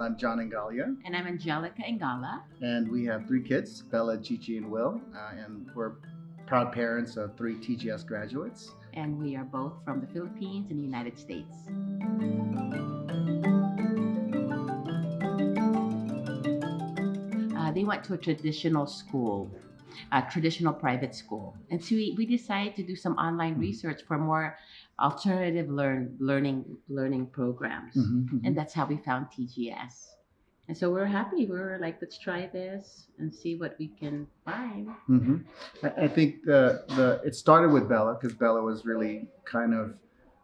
I'm Jon and Angalla, And I'm Angelica Engalla. and we have 3 kids, Bella, Gigi, and Will, and we're proud parents of 3 TGS graduates. And we are both from the Philippines and the United States. They went to a traditional school, a traditional private school. And so we decided to do some online research for more alternative learning programs. And that's how we found TGS. And so we're happy. We're like, let's try this and see what we can find. I think it started with Bella because Bella was really kind of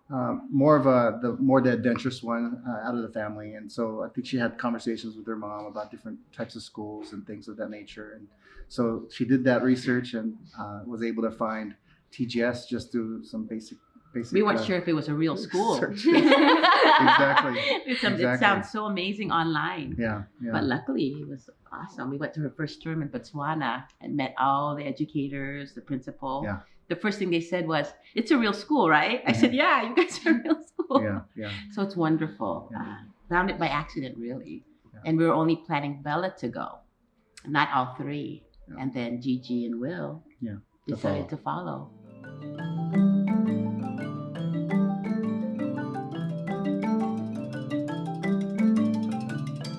the adventurous one out of the family, and so I think she had conversations with her mom about different types of schools and things of that nature, and so she did that research and was able to find TGS just through some basic. We weren't sure if it was a real school. Exactly. It sounds so amazing online. Yeah. But luckily, it was awesome. We went to her first term in Botswana and met all the educators, the principal. Yeah. The first thing they said was, "It's a real school, right?" I said, "Yeah, you guys are a real school." Yeah. So it's wonderful. Found it by accident, really. Yeah. And we were only planning Bella to go, not all 3. Yeah. And then Gigi and Will decided to follow.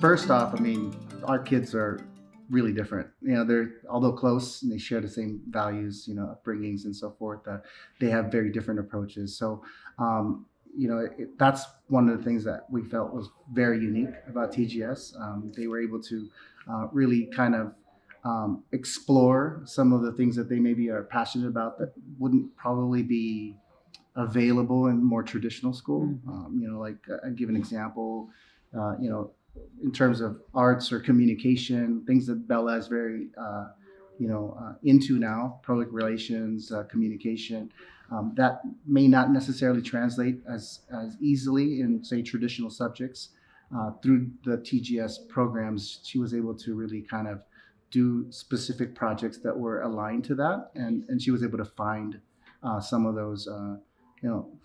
First off, I mean, our kids are really different. They're, although close and they share the same values, upbringings and so forth, they have very different approaches. So, that's one of the things that we felt was very unique about TGS. They were able to really kind of explore some of the things that they maybe are passionate about that wouldn't probably be available in more traditional school. Like I give an example, in terms of arts or communication, things that Bella is very, into now, public relations, communication, that may not necessarily translate as easily in, say, traditional subjects. Through the TGS programs, she was able to really kind of do specific projects that were aligned to that, and she was able to find some of those,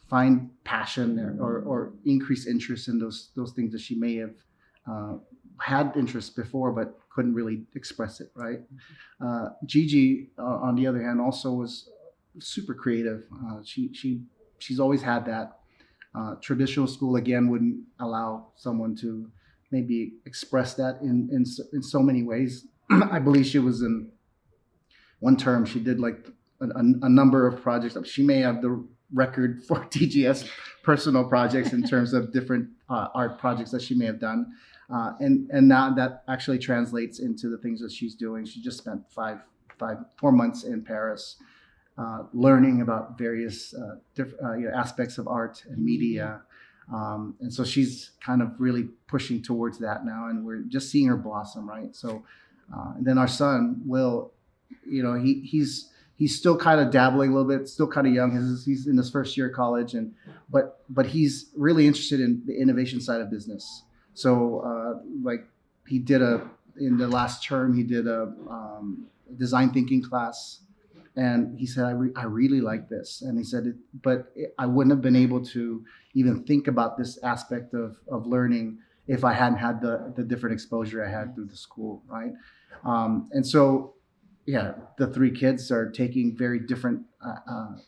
find passion or increase interest in those things that she may have had interest before but couldn't really express it, right? Gigi, on the other hand, also was super creative. She's always had that. Traditional school, again, wouldn't allow someone to maybe express that in so many ways. I believe she was in one term, she did like a number of projects. She may have the record for TGS personal projects in terms of different art projects that she may have done. And now that actually translates into the things that she's doing. She just spent 4 months in Paris learning about various different aspects of art and media. And so she's kind of really pushing towards that now, and we're just seeing her blossom, right? So, and then our son, Will, he's still kind of dabbling a little bit, still kind of young. He's in his first year of college, but he's really interested in the innovation side of business. So like in the last term, he did a design thinking class, and he said, I really like this. And he said, I wouldn't have been able to even think about this aspect of learning if I hadn't had the different exposure I had through the school, right? And so, the 3 kids are taking very different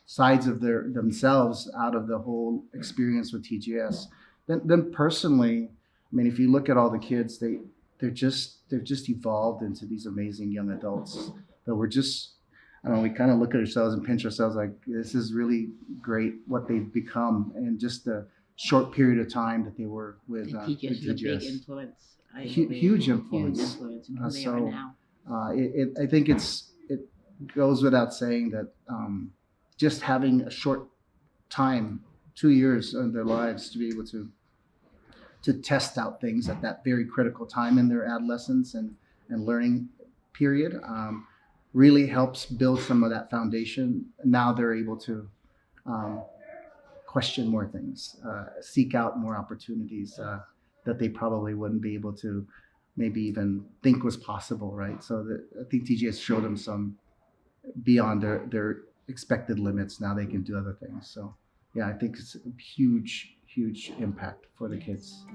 sides of themselves out of the whole experience with TGS. Then personally, I mean, if you look at all the kids, they've just evolved into these amazing young adults that we're just, I don't know, we kind of look at ourselves and pinch ourselves like, this is really great what they've become in just a short period of time that they were with TGS. Is a big influence. Huge influence. Huge influence in who they are now. I think it goes without saying that just having a short time, 2 years in their lives, to be able to test out things at that very critical time in their adolescence and learning period really helps build some of that foundation. Now they're able to question more things, seek out more opportunities that they probably wouldn't be able to maybe even think was possible, right? So I think TGS showed them some beyond their expected limits. Now they can do other things. So I think it's a huge impact for the kids.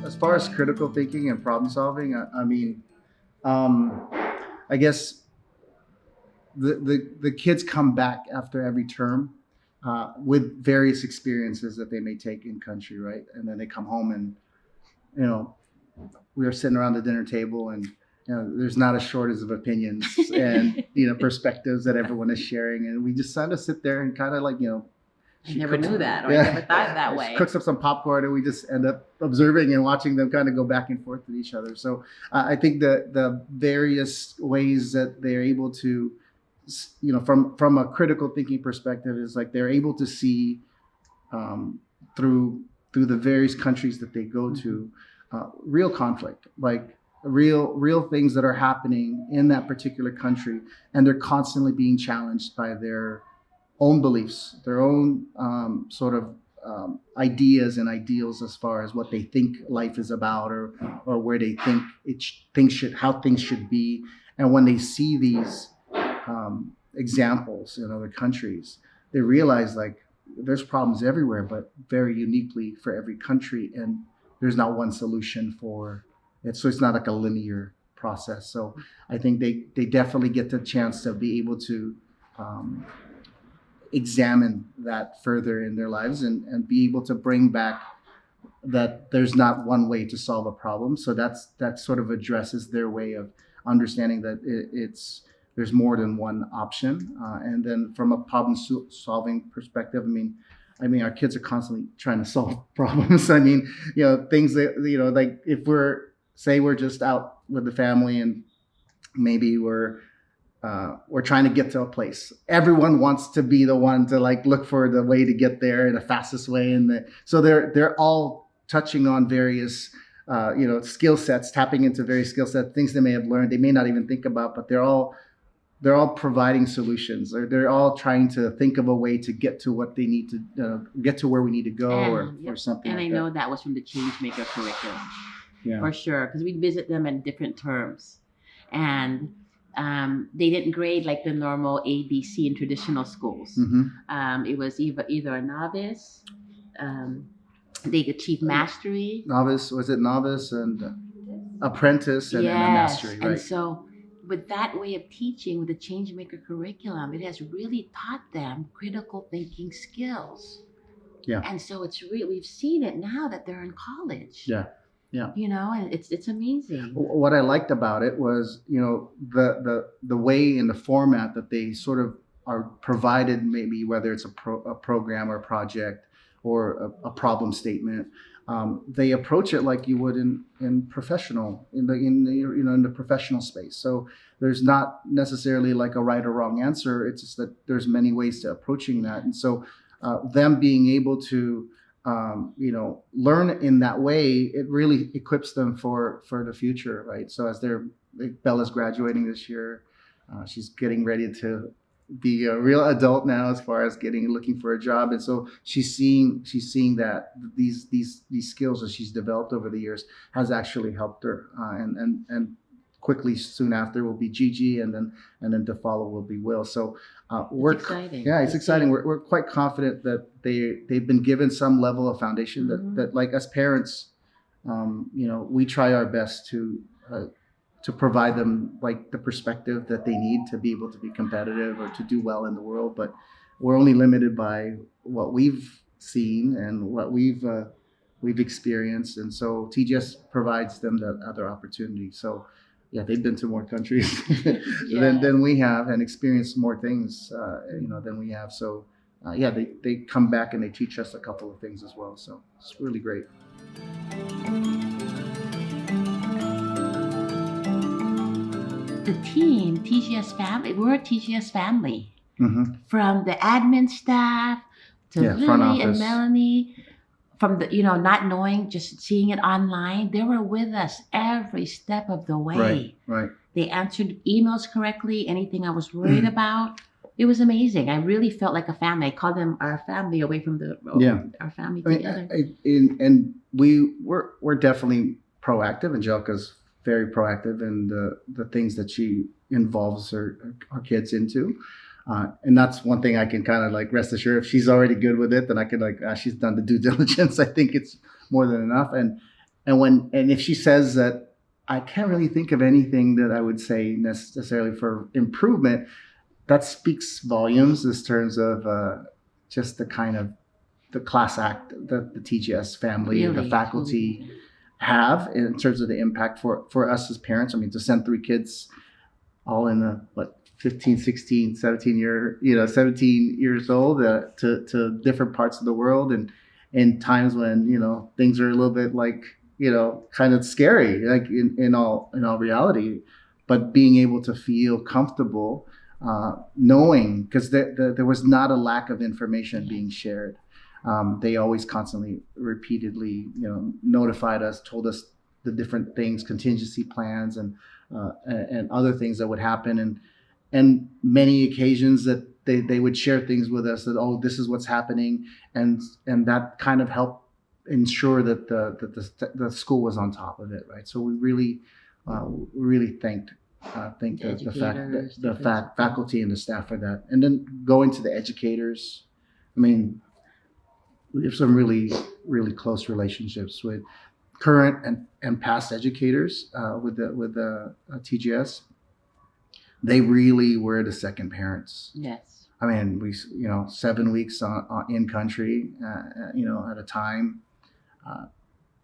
as far as critical thinking and problem solving, I mean, um, I guess the kids come back after every term with various experiences that they may take in country, right? And then they come home and, you know, we are sitting around the dinner table and, you know, there's not a shortage of opinions and, you know, perspectives that everyone is sharing. And we just kind of sit there and kind of like, you know, I never knew that, or I never thought that way. She cooks up some popcorn, and we just end up observing and watching them kind of go back and forth with each other. So I think the various ways that they're able to, you know, from a critical thinking perspective, is like they're able to see through the various countries that they go to real conflict, like real things that are happening in that particular country, and they're constantly being challenged by their own beliefs, their own sort of ideas and ideals as far as what they think life is about, or where they think how things should be. And when they see these examples in other countries, they realize like there's problems everywhere, but very uniquely for every country, and there's not one solution for it. So it's not like a linear process. So I think they definitely get the chance to be able to examine that further in their lives, and be able to bring back that there's not one way to solve a problem. So that sort of addresses their way of understanding that there's more than one option. And then from a problem solving perspective, I mean, our kids are constantly trying to solve problems. I mean, you know, things that, you know, like if we're just out with the family and maybe we're trying to get to a place. Everyone wants to be the one to like look for the way to get there in the fastest way, so they're all touching on various you know, skill sets, tapping into various skill sets, things they may have learned, they may not even think about, but they're all providing solutions, or they're all trying to think of a way to get to what they need to get to where we need to go, or something. And like I know that was from the Changemaker curriculum, for sure, because we'd visit them in different terms, and they didn't grade like the normal ABC in traditional schools. It was either a novice, they achieved mastery. Novice, was it novice and apprentice, and a mastery, right? And so with that way of teaching, with the Changemaker curriculum, it has really taught them critical thinking skills. Yeah. And so we've seen it now that they're in college. Yeah. Yeah. You know, and it's amazing. What I liked about it was, you know, the way and the format that they sort of are provided, maybe whether it's a program or a project or a problem statement. They approach it like you would in professional, in the professional space. So there's not necessarily like a right or wrong answer. It's just that there's many ways to approaching that. And so them being able to you know, learn in that way, it really equips them for the future, right? So as Bella's graduating this year, she's getting ready to be a real adult now as far as looking for a job, and so she's seeing that these skills that she's developed over the years has actually helped her, and quickly soon after will be Gigi, and then to follow will be Will. So it's exciting. Yeah, it's exciting. We're quite confident that they've been given some level of foundation that like as parents, you know, we try our best to provide them like the perspective that they need to be able to be competitive or to do well in the world. But we're only limited by what we've seen and what we've experienced, and so TGS provides them that other opportunity. So yeah, they've been to more countries than we have, and experienced more things, you know, than we have. So yeah, they come back and they teach us a couple of things as well. So it's really great. The team, TGS family, we're a TGS family. From the admin staff to Lily and Melanie, from the, you know, not knowing, just seeing it online, they were with us every step of the way. Right. They answered emails correctly, anything I was worried about. It was amazing. I really felt like a family. I call them our family away from our family together. And we're definitely proactive. Angelica's very proactive in the things that she involves our kids into. And that's one thing I can kind of like rest assured, if she's already good with it, then I could like, she's done the due diligence. I think it's more than enough. and if she says that, I can't really think of anything that I would say necessarily for improvement, that speaks volumes in terms of just the kind of the class act that the TGS family, the Really, faculty have in terms of the impact for us as parents. I mean, to send three kids all in the, what, 15, 16, 17 years old to different parts of the world, and in times when, things are a little bit like, kind of scary, like in all reality, but being able to feel comfortable, knowing, because there was not a lack of information being shared. They always constantly, repeatedly, notified us, told us the different things, contingency plans, and other things that would happen, and many occasions that they would share things with us that, oh, this is what's happening, and that kind of helped ensure that the school was on top of it, right? So we really thanked the faculty and the staff for that. And then going to the educators, I mean, we have some really, really close relationships with current and past educators with the TGS. They really were the second parents. Yes. I mean, we 7 weeks in country, at a time.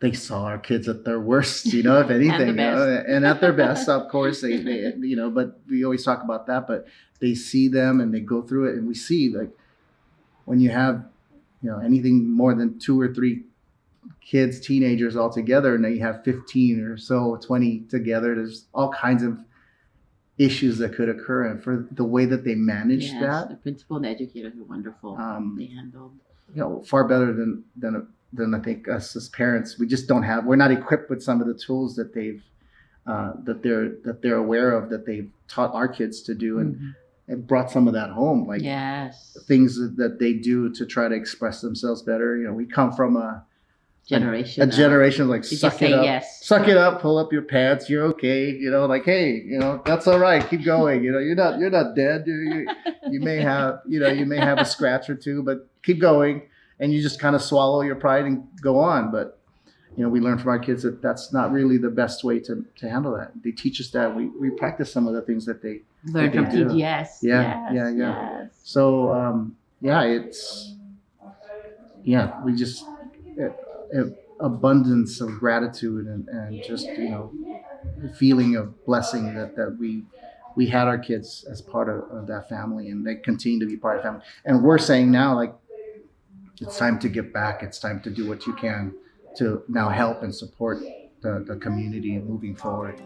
They saw our kids at their worst, if anything, and at their best, of course. They, but we always talk about that. But they see them and they go through it, and we see, like, when you have, anything more than 2 or 3 kids, teenagers all together, and then you have 15 or so, 20 together, there's all kinds of issues that could occur, and for the way that they managed that, the principal and the educators are wonderful. They handled, far better than I think us as parents. We're not equipped with some of the tools that they're aware of, that they've taught our kids to do, and brought some of that home, like things that they do to try to express themselves better. We come from a generation like, suck it up, pull up your pants, you're okay, like, hey, that's all right, keep going, you're not dead, you may have a scratch or two, but keep going, and you just kind of swallow your pride and go on. But we learn from our kids that that's not really the best way to handle that. They teach us that. We practice some of the things that they learn from TGS. Yeah. So we just abundance of gratitude and just feeling of blessing that we had our kids as part of that family, and they continue to be part of the family. And we're saying now, like, it's time to give back. It's time to do what you can to now help and support the community moving forward.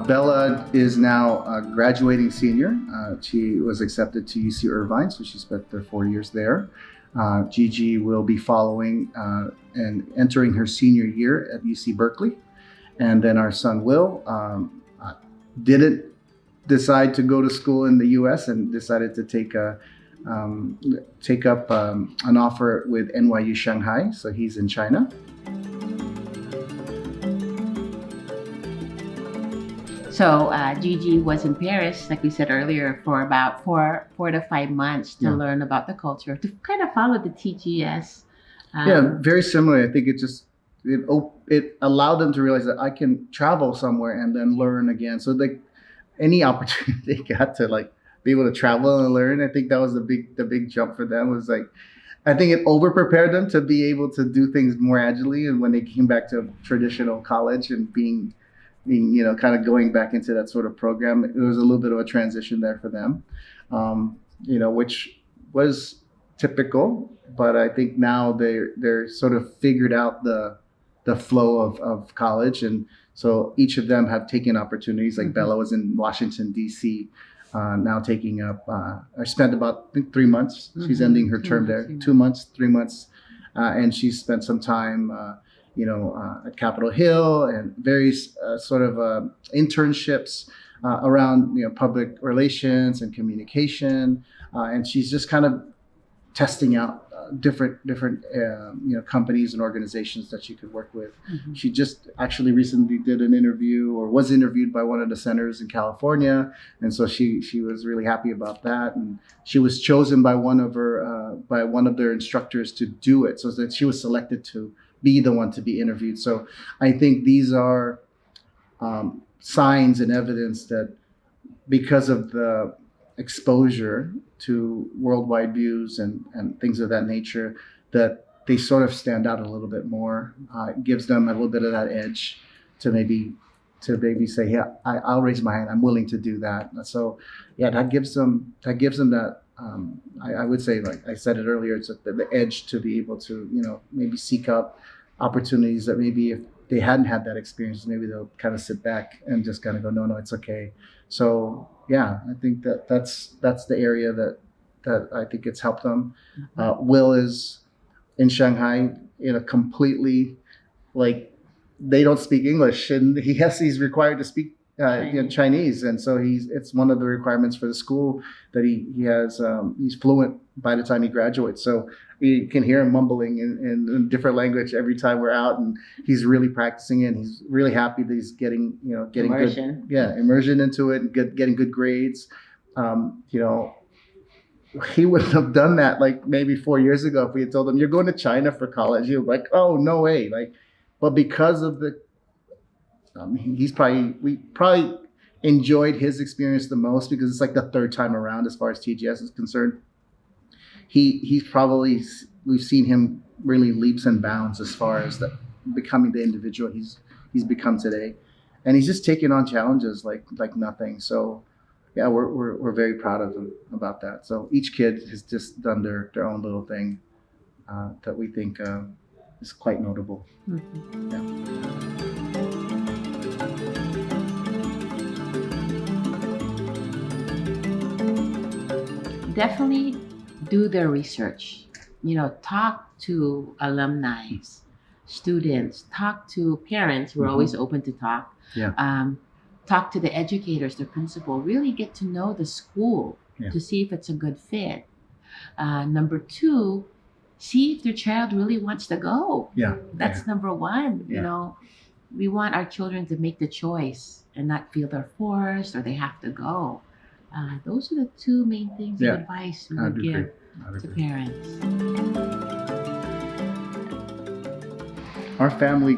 Bella is now a graduating senior. She was accepted to UC Irvine, so she spent the 4 years there. Gigi will be following and entering her senior year at UC Berkeley. And then our son Will didn't decide to go to school in the U.S. and decided to take up an offer with NYU Shanghai. So he's in China. So Gigi was in Paris, like we said earlier, for about 4 to 5 months to learn about the culture, to kind of follow the TGS. Very similar. I think it allowed them to realize that I can travel somewhere and then learn again. So like any opportunity they got to, like, be able to travel and learn, I think that was the big jump for them. Was like, I think it over prepared them to be able to do things more agilely. And when they came back to traditional college and being kind of going back into that sort of program, it was a little bit of a transition there for them, which was typical. But I think now they're sort of figured out the flow of college, and so each of them have taken opportunities. Like Bella was in Washington D.C. Now taking up. I spent about, I think, 3 months. She's ending her term there. 2 months, 3 months, and she spent some time. At Capitol Hill, and various sort of internships around public relations and communication, and she's just kind of testing out different companies and organizations that she could work with. She just actually recently did an interview, or was interviewed by one of the centers in California, and so she was really happy about that. And she was chosen by one of their instructors to do it, so that she was selected to be the one to be interviewed. So I think these are signs and evidence that because of the exposure to worldwide views and things of that nature, that they sort of stand out a little bit more. It gives them a little bit of that edge to maybe say, yeah, I'll raise my hand. I'm willing to do that. So yeah, that gives them that. I would say, like I said it earlier, it's the edge to be able to maybe seek out opportunities that maybe if they hadn't had that experience, maybe they'll kind of sit back and just kind of go, no, it's okay. So yeah, I think that's the area that I think it's helped them. Will is in Shanghai in a completely, like, they don't speak English, and he's required to speak Chinese, and so it's one of the requirements for the school that he has. He's fluent by the time he graduates, so you can hear him mumbling in different language every time we're out, and he's really practicing it. And he's really happy that he's getting immersion. Immersion into it, and getting good grades. He wouldn't have done that like maybe 4 years ago if we had told him you're going to China for college. He was like, oh, no way. Like, but because of we probably enjoyed his experience the most because it's like the third time around as far as TGS is concerned. We've seen him really leaps and bounds as far as becoming the individual he's become today, and he's just taking on challenges like nothing. So yeah, we're very proud of him about that. So each kid has just done their own little thing that we think is quite notable. Yeah. Definitely do their research. Talk to alumni, students, talk to parents. We're always open to talk. Yeah. Talk to the educators, the principal. Really get to know the school to see if it's a good fit. Number two, see if their child really wants to go. Yeah. That's number one. Yeah. We want our children to make the choice and not feel they're forced or they have to go. Those are the two main things of advice we would give to parents. Our family,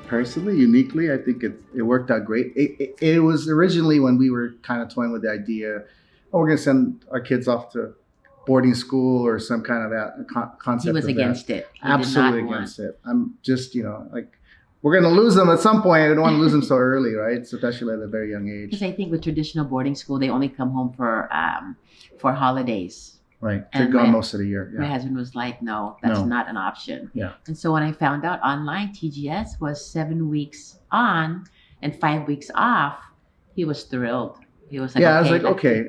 personally, uniquely, I think it worked out great. It was originally when we were kind of toying with the idea, we're going to send our kids off to boarding school or some kind of concept. He was against it. Absolutely against it. I'm just, we're going to lose them at some point. I don't want to lose them so early, right? Especially at a very young age. Because I think with traditional boarding school, they only come home for holidays. Right. They're gone most of the year. Yeah. My husband was like, no, that's not an option. Yeah. And so when I found out online TGS was 7 weeks on and 5 weeks off, he was thrilled. He was like, I was like, okay,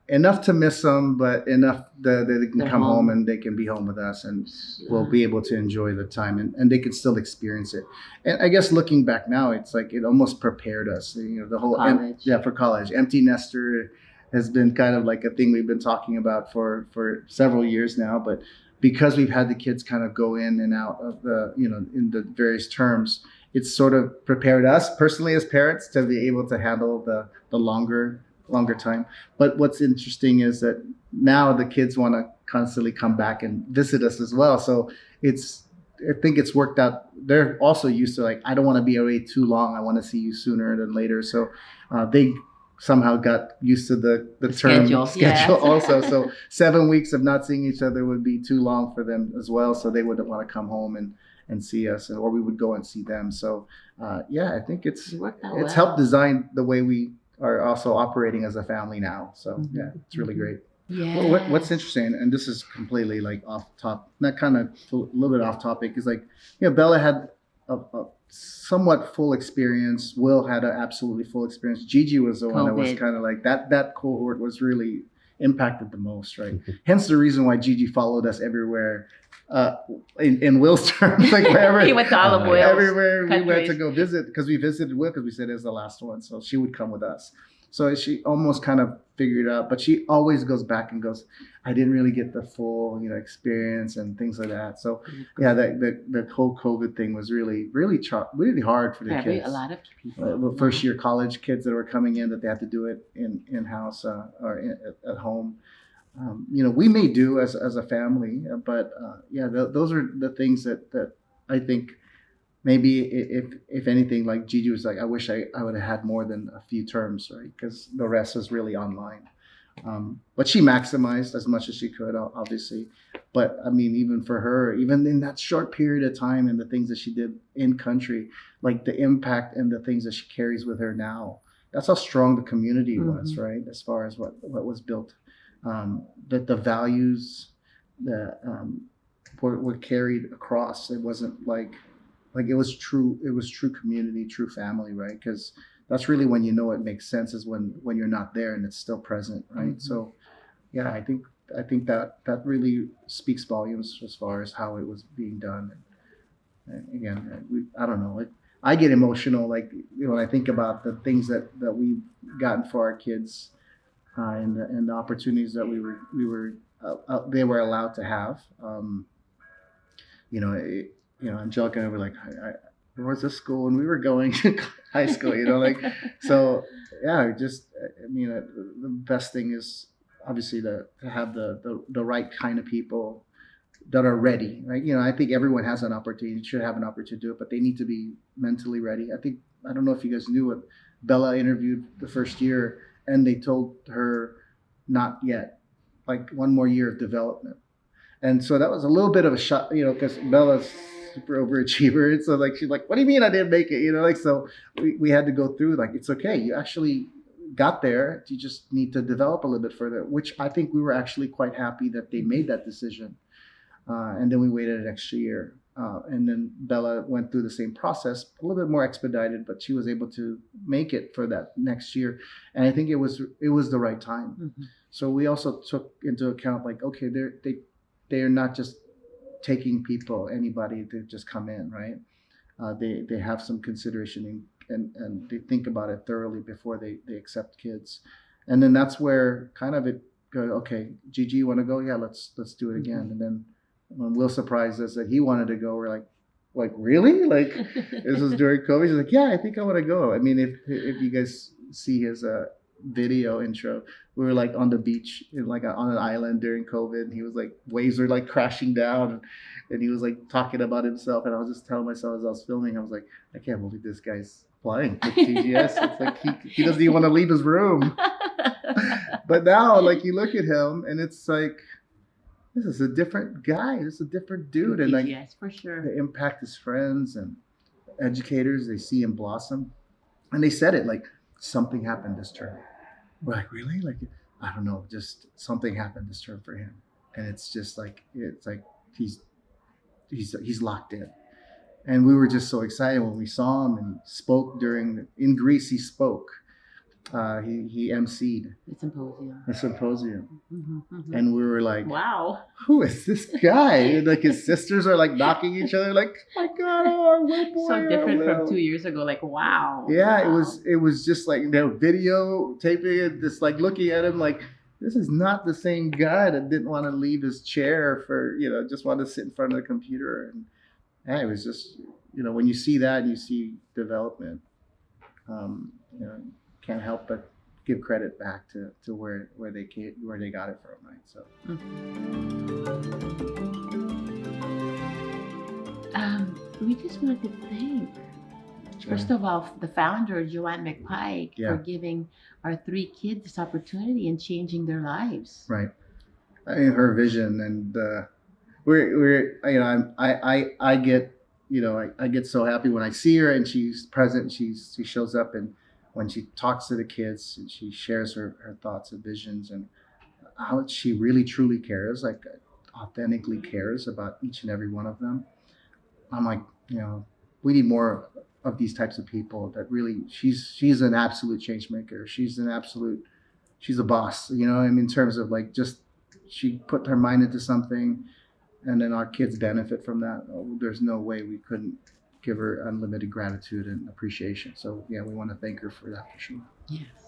enough to miss them, but enough that they can come home and they can be home with us, and we'll be able to enjoy the time, and they can still experience it. And I guess looking back now, it's like it almost prepared us. The whole college. For college. Empty nester has been kind of like a thing we've been talking about for several years now, but because we've had the kids kind of go in and out of the in the various terms, it's sort of prepared us personally as parents to be able to handle the longer time. But what's interesting is that now the kids want to constantly come back and visit us as well. So I think it's worked out. They're also used to, like, I don't want to be away too long. I want to see you sooner than later. So they somehow got used to the term schedule also. So 7 weeks of not seeing each other would be too long for them as well. So they wouldn't want to come home and see us, or we would go and see them. So I think it's helped design the way we are also operating as a family now. So it's really great. Yeah. Well, what's interesting, and this is completely like off top, not kind of a little bit off topic, is like, Bella had a somewhat full experience. Will had an absolutely full experience. Gigi was the one that was kind of like that cohort was really impacted the most, right? Hence the reason why Gigi followed us everywhere. In Will's terms, like wherever he went to Olive Oil, everywhere we went to go visit, because we visited Will because we said it was the last one, so she would come with us. So she almost kind of figured it out, but she always goes back and goes, I didn't really get the full, experience and things like that. So yeah, the whole COVID thing was really hard for the Very, a kids. lot of people. Well, first year college kids that were coming in that they had to do it in house or at home. We may do as a family, but yeah, those are the things that I think maybe if anything, like Gigi was like, I wish I would have had more than a few terms, right? Because the rest was really online. But she maximized as much as she could, obviously. But I mean, even for her, even in that short period of time and the things that she did in country, like the impact and the things that she carries with her now, that's how strong the community was, right? As far as what was built, that the values that were carried across. It wasn't like it was true community, true family, right? Because that's really when you know it makes sense, is when you're not there and it's still present, right? So yeah, I think that really speaks volumes as far as how it was being done. And again, I don't know, I get emotional, like, when I think about the things that we've gotten for our kids, and the opportunities that they were allowed to have. You know, Angelica and I were like, where was this school when we were going to high school? Like, so yeah, just, I mean, the best thing is obviously to have the right kind of people that are ready, right? I think everyone has an opportunity, should have an opportunity to do it, but they need to be mentally ready. I don't know if you guys knew it. Bella interviewed the first year, and they told her not yet, like one more year of development. And so that was a little bit of a shock, because Bella's super overachiever. And so like she's like, what do you mean I didn't make it? Like, so we had to go through, like, it's okay. You actually got there. You just need to develop a little bit further, which I think we were actually quite happy that they made that decision. And then we waited an extra year. And then Bella went through the same process, a little bit more expedited, but she was able to make it for that next year. And I think it was the right time. So we also took into account, like, okay, they're not just taking anybody to just come in, right? They have some consideration, and they think about it thoroughly before they accept kids. And then that's where kind of it go, okay, Gigi, you want to go? Yeah, let's do it again. And then when Will surprised us that he wanted to go, we're like really? Like, this was during COVID. He's like, yeah, I think I want to go. I mean, if you guys see his video intro, we were like on the beach on an island during COVID, and he was like, waves were like crashing down, and he was like talking about himself, and I was just telling myself as I was filming, I was like, I can't believe this guy's flying with TGS. It's like he doesn't even want to leave his room. But now, like, you look at him, and it's like, this is a different guy. This is a different dude. And like, yes, for sure. The impact his friends and educators, they see him blossom. And they said it, like, something happened this term. We're like, really? Like, I don't know, just something happened this term for him. And it's just like, he's locked in. And we were just so excited when we saw him, and spoke in Greece. He spoke. He emceed the symposium. And we were like, wow, who is this guy? And like, his sisters are like knocking each other, like, oh my God, our Will boy, so different from 2 years ago. Like, wow. Yeah, wow. It was just like they're videotaping it, just like looking at him like, this is not the same guy that didn't want to leave his chair for, just wanted to sit in front of the computer. And yeah, it was just, when you see that and you see development, can't help but give credit back to where they got it from, right? So we just wanted to thank, first of all, the founder, Joanne McPike, for giving our 3 kids this opportunity and changing their lives. Right. I mean, her vision, and I get, I get so happy when I see her and she's present. She shows up, and when she talks to the kids, and she shares her thoughts and visions, and how she really truly cares, like authentically cares about each and every one of them. I'm like, we need more of these types of people that really, she's an absolute change maker. She's a boss, in terms of like, just, she put her mind into something, and then our kids benefit from that. There's no way we couldn't give her unlimited gratitude and appreciation. So yeah, we want to thank her for that, for sure. Yes.